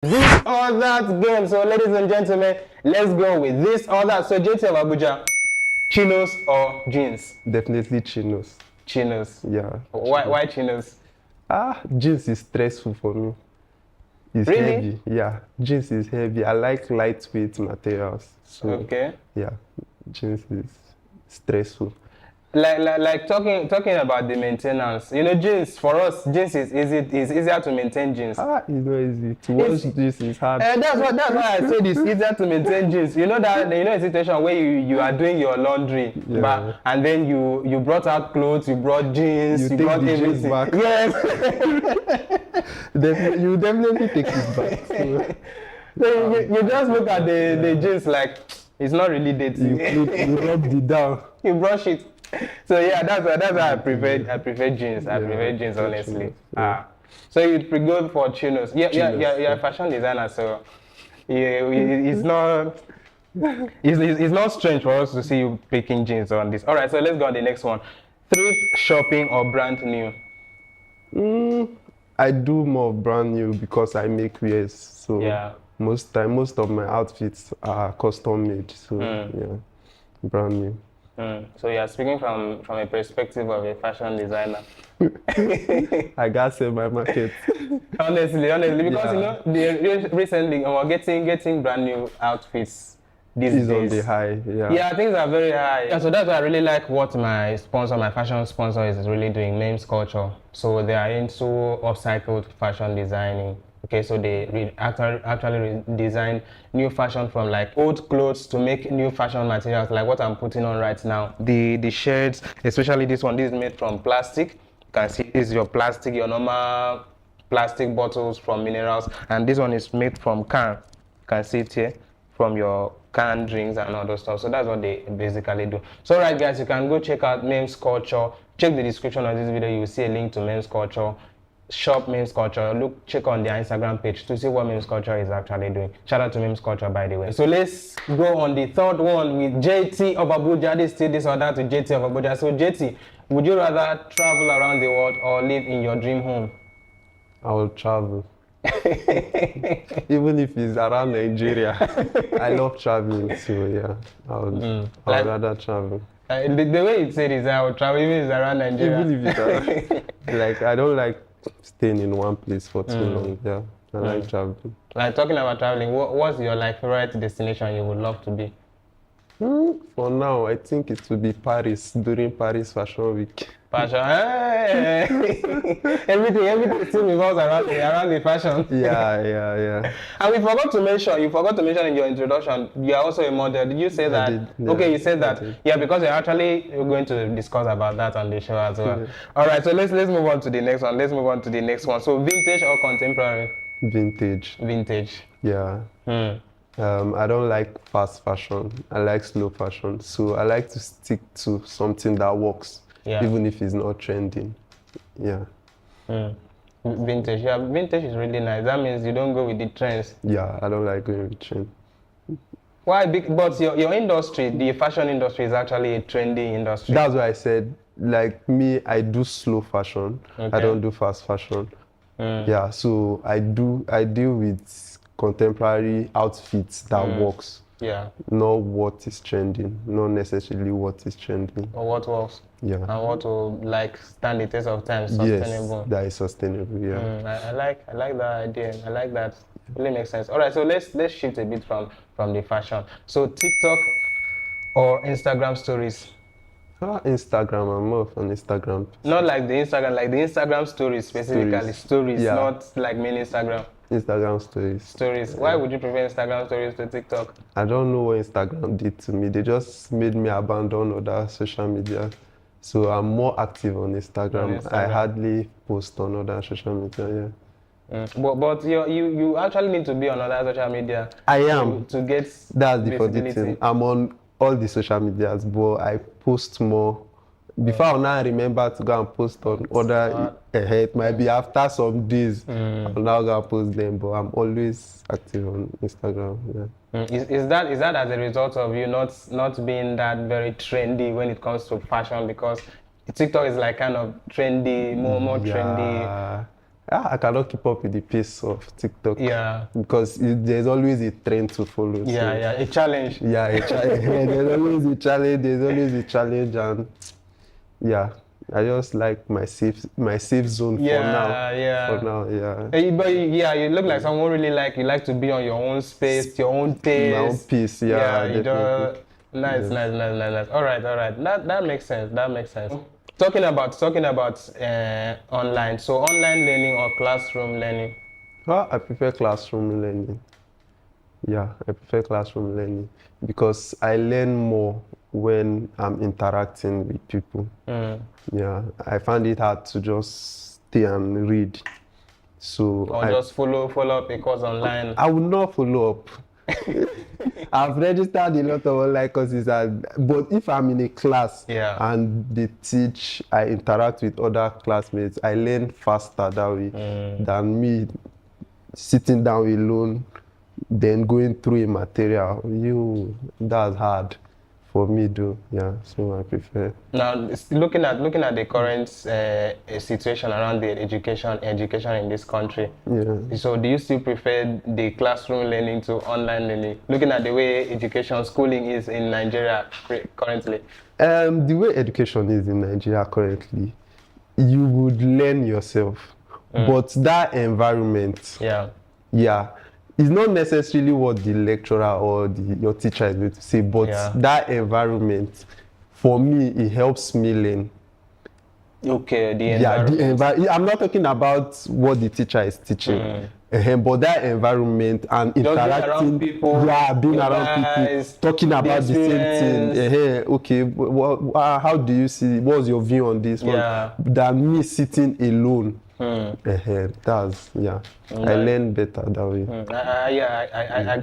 This or that game. So, ladies and gentlemen, let's go with this or that. So, JT of Abuja, chinos or jeans? Definitely chinos. Chinos. Yeah. Why chinos? Jeans is stressful for me. It's Really? heavy. Yeah, jeans is heavy. I like lightweight materials. So, Okay. yeah, jeans is stressful. Like talking about the maintenance. You know, jeans for us, jeans is easier to maintain jeans. It's not easy. To wash jeans is hard. That's why I said it's easier to maintain jeans. You know a situation where you are doing your laundry, Yeah. and then you brought out clothes, you brought jeans, You take brought the jeans everything. back. Yes. You definitely take it back. So you just look at the jeans like it's not really dirty. You rub it down. You brush it. So yeah, that's why I prefer jeans. I prefer jeans honestly. Chinos, yeah. So you go for chinos. You're a fashion designer, so it's not strange for us to see you picking jeans on this. All right, so let's go on the next one. Thrift shopping or brand new? I do more brand new because I make wears. So Yeah. most of my outfits are custom made. So yeah, brand new. So you're speaking from a perspective of a fashion designer. I gotta sell my market. honestly, because Yeah. you know, recently we're getting brand new outfits these It's days. on the high. Yeah. Yeah, things are very high. Yeah, so that's why I really like what my fashion sponsor is really doing, Memes Culture. So they are into upcycled fashion designing. Okay, so they actually design new fashion from like old clothes to make new fashion materials, like what I'm putting on right now. The shirts, especially this one, this is made from plastic. You can see this is your plastic, your normal plastic bottles from minerals, and this one is made from can. You can see it here, from your canned drinks and other stuff. So that's what they basically do. So alright guys, you can go check out Memes Culture. Check the description of this video, you will see a link to Memes Culture. Shop Memes Culture. Check on their Instagram page to see what Memes Culture is actually doing. Shout out to Memes Culture, by the way. So let's go on the third one with JT of Abuja. This or that to JT of Abuja. So JT, would you rather travel around the world or live in your dream home? I will travel. Even if it's around Nigeria. I love traveling, so yeah, I would rather travel. The way you said is I would travel even if it's around Nigeria. Even if it's around, like I don't like staying in one place for too long. Yeah, I like traveling. Like talking about traveling, what's your like favorite destination you would love to be? For now, I think it will be Paris during Paris Fashion Week. Fashion, hey! everything still revolves around the fashion. Yeah. And you forgot to mention in your introduction, you are also a model. Did you say that? I did, yeah. Okay, you said that. Did. Yeah, because we're going to discuss about that on the show as well. Yeah. All right, so let's move on to the next one. So vintage or contemporary? Vintage. Vintage. Yeah. I don't like fast fashion. I like slow fashion. So I like to stick to something that works, even if it's not trending. Yeah. Vintage. Yeah, vintage is really nice. That means you don't go with the trends. Yeah, I don't like going with trends. Why? But your industry, the fashion industry, is actually a trendy industry. That's why I said, like me, I do slow fashion. Okay. I don't do fast fashion. Yeah, so I deal with contemporary outfits that works. Yeah. Not what is trending. Not necessarily what is trending. Or what works. Yeah. And what will like stand the test of time, sustainable. Yes, that is sustainable. Yeah. I like that idea. I like that. It really makes sense. All right, so let's shift a bit from the fashion. So TikTok or Instagram stories? Instagram. I'm more of an Instagram. Not like the Instagram stories specifically. Stories, yeah. Not like main Instagram. Instagram stories. Why would you prefer Instagram stories to TikTok? I don't know what Instagram did to me. They just made me abandon other social media. So I'm more active on Instagram. I hardly post on other social media. Yeah. But you actually need to be on other social media. I am to get. That's the funny thing. I'm on all the social medias, but I post more. Before I now remember to go and post on other, it might be after some days, I'll now go and post them, but I'm always active on Instagram. Yeah. Is that as a result of you not being that very trendy when it comes to fashion? Because TikTok is like kind of trendy, more trendy. I cannot keep up with the pace of TikTok. Yeah. Because there's always a trend to follow. Yeah, so. yeah, a challenge. Yeah, there's always a challenge. There's always a challenge, and yeah, I just like my safe zone for now. Yeah. For now, yeah. But yeah, you look like someone really like you like to be on your own space, your own pace. My own pace, yeah, you definitely. just nice, Yes. nice. All right. That makes sense. That makes sense. Talking about online. So online learning or classroom learning? Well, I prefer classroom learning. Yeah, I prefer classroom learning because I learn more when I'm interacting with people. Yeah, I find it hard to just stay and read. So Or just follow up a course online. I would not follow up. I've registered a lot of online courses, but if I'm in a class and they teach, I interact with other classmates, I learn faster that way than me sitting down alone, then going through a material. That's hard for me though. Yeah, so I prefer. Now, looking at the current situation around the education in this country. Yeah. So, do you still prefer the classroom learning to online learning? Looking at the way schooling is in Nigeria currently. The way education is in Nigeria currently, you would learn yourself, but that environment. Yeah. It's not necessarily what the lecturer or your teacher is going to say, but that environment, for me, it helps me learn. Okay, the environment. I'm not talking about what the teacher is teaching, but that environment and interacting, being around people, talking about the same thing. Okay, how do you see? What's your view on this one? Than me sitting alone. I learn better that way.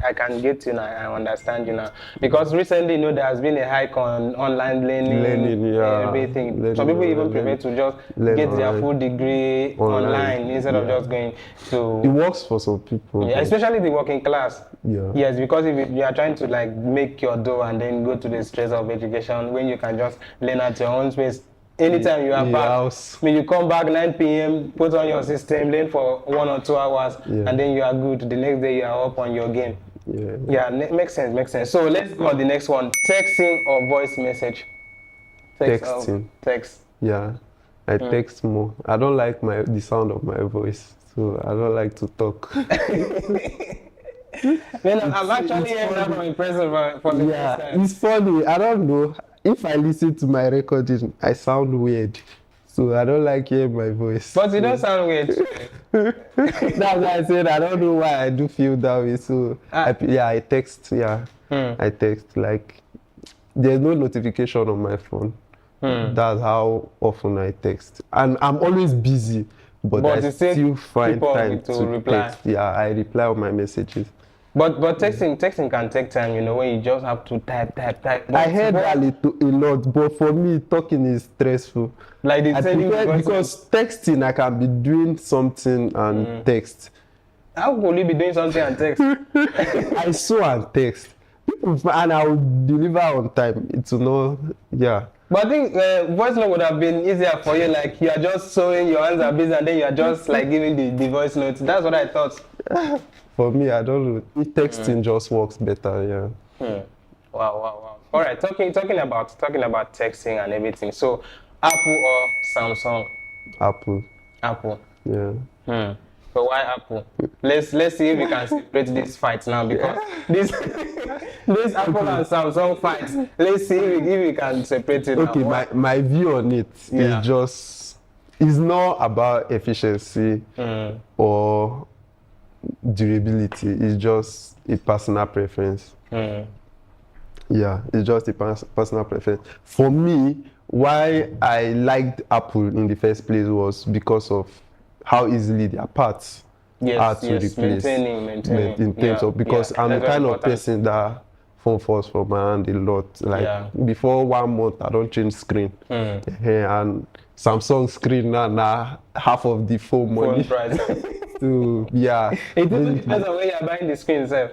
I can get you now. I understand you now. Because recently, there has been a hike on online learning, everything. Some people even prefer to just get their full degree online instead of just going to. It works for some people. Yeah, especially the working class. Yeah. Yes, because if you are trying to make your dough and then go to the stress of education, when you can just learn at your own space. Anytime you are back, when you come back 9 p.m., put on your system, learn for 1 or 2 hours, and then you are good. The next day you are up on your game. Yeah, makes sense. So let's go on the next one. Texting or voice message? Texting. Text. Yeah, I text more. I don't like the sound of my voice, so I don't like to talk. I'm actually hearing that from impressive for the first time. It's funny. I don't know. If I listen to my recording, I sound weird. So I don't like hearing my voice. But you don't sound weird. That's why I said I don't know why I do feel that way. So I text. I text. There's no notification on my phone. That's how often I text. And I'm always busy, but I still find time to reply. Text. Yeah, I reply on my messages. But texting can take time, when you just have to type. I heard that a lot, but for me, talking is stressful. Because texting, I can be doing something and text. How could you be doing something and text? I saw and text. And I will deliver on time. It's not, But I think voice note would have been easier for you, you are just showing your hands are busy and then you are just giving the voice notes. That's what I thought. For me, I don't know. Texting just works better, Wow. All right, talking about texting and everything. So, Apple or Samsung? Apple. Yeah. So why Apple? Let's see if we can separate this fight now, because this Apple and Samsung fight. Let's see if we can separate it. Okay, now. my view on it is just, it's not about efficiency or durability. It's just a personal preference. Yeah, it's just a personal preference. For me, why I liked Apple in the first place was because of how easily their parts are to replace. Maintaining. In terms of, because I'm the kind of person that phone falls from my hand a lot. Before 1 month, I don't change screen. And Samsung screen now half of the phone money. Price. So it really depends on where you're buying the screen itself.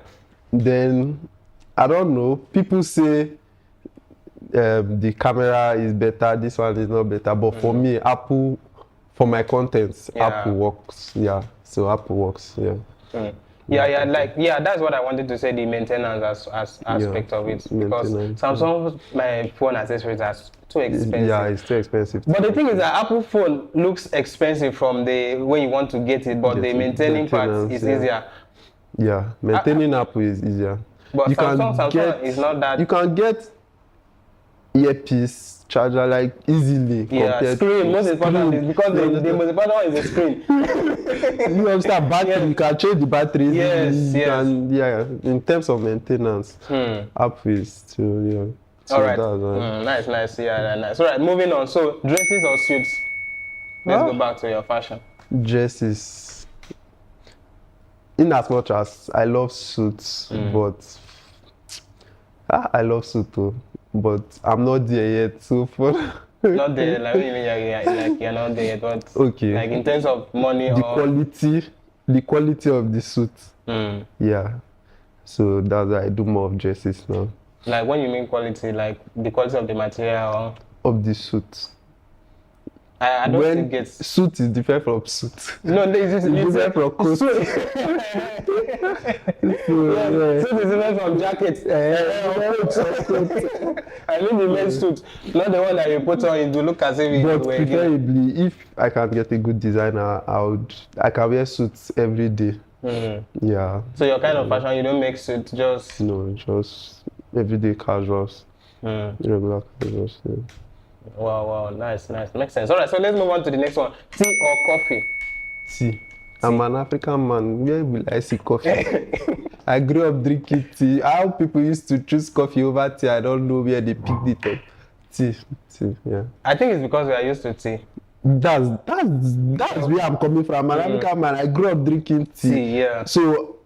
Then I don't know. People say the camera is better, this one is not better. But for me, Apple For my contents, Yeah. Apple works. Yeah. So Apple works. Yeah. Yeah, that's what I wanted to say, the maintenance aspect of it. Because Samsung my phone accessories are too expensive. Yeah, it's too expensive. But the thing is that Apple phone looks expensive from the when you want to get it, but the maintaining part is easier. Yeah, maintaining Apple is easier. But Samsung is not that. You can get earpiece charger like easily. Yeah, screen. Most important is because the most important one is the screen. You understand battery? You can change the battery. Yes. And yeah, in terms of maintenance, Apple is too. Yeah. So all right. Nice. Yeah, nice. All right, moving on. So dresses or suits? Let's go back to your fashion. Dresses. In as much as I love suits, but I love suits too. But I'm not there yet. So for not there, like what you mean you're not there yet, but okay. Like in terms of money the quality of the suit. Yeah. So that's why I do more of dresses now. Like when you mean quality, like the quality of the material of the suit. I don't think it's suit is different from suit. No, it's different from coat. Suit is different from jacket. I mean the men's suit, not the one that you put on to look as if you But preferably, if I can get a good designer, I can wear suits every day. Yeah. So your kind of fashion, you don't make suits, just no, just everyday casuals, regular casuals. Yeah. Wow, nice. Makes sense. All right, so let's move on to the next one. Tea or coffee? Tea. I'm an African man. Where will I see coffee? I grew up drinking tea. How people used to choose coffee over tea, I don't know where they picked it up. Tea, yeah. I think it's because we are used to tea. That's where I'm coming from. I'm an African man. I grew up drinking tea. Yeah. So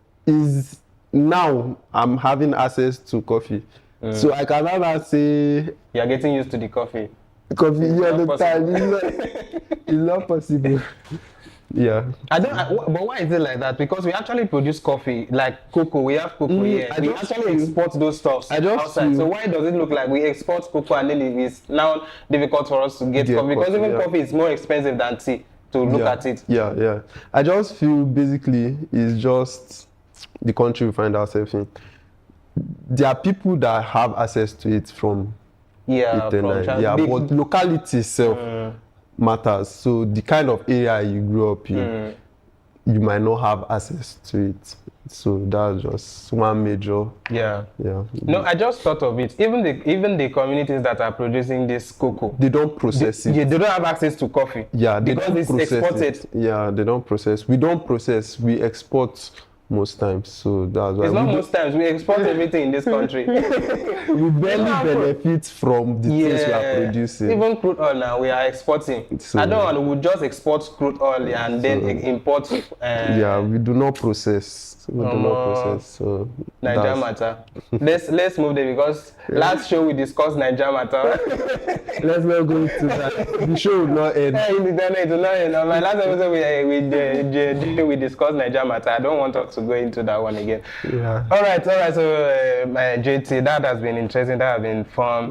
now I'm having access to coffee. So I cannot say you're getting used to the coffee. Coffee, it's not possible. Yeah. But why is it like that? Because we actually produce coffee, like cocoa. We have cocoa here. We actually export those stuffs outside. So why does it look like we export cocoa and then it is now difficult for us to get coffee? Because even coffee is more expensive than tea to look at it. Yeah. I just feel basically it's just the country we find ourselves in. There are people that have access to it from but locality itself matters. So the kind of area you grew up in, you might not have access to it. So that's just one major. Yeah. No, I just thought of it. Even the communities that are producing this cocoa, they don't process it. Yeah, they don't have access to coffee. Yeah, because it's exported. Yeah, they don't process. We don't process. We export. Most times, so that's why. It's not most times. We export everything in this country. We barely benefit from the things we are producing. Even crude oil now, we are exporting. So, I don't want to just export crude oil and then import. Yeah, we do not process. So Niger matter. Let's move there because last show we discussed Niger matter. Let's not go into that. The show will not end. It will not end. My last episode we discussed Niger matter. I don't want us to go into that one again. Yeah. All right. So JT, that has been interesting. That has been fun.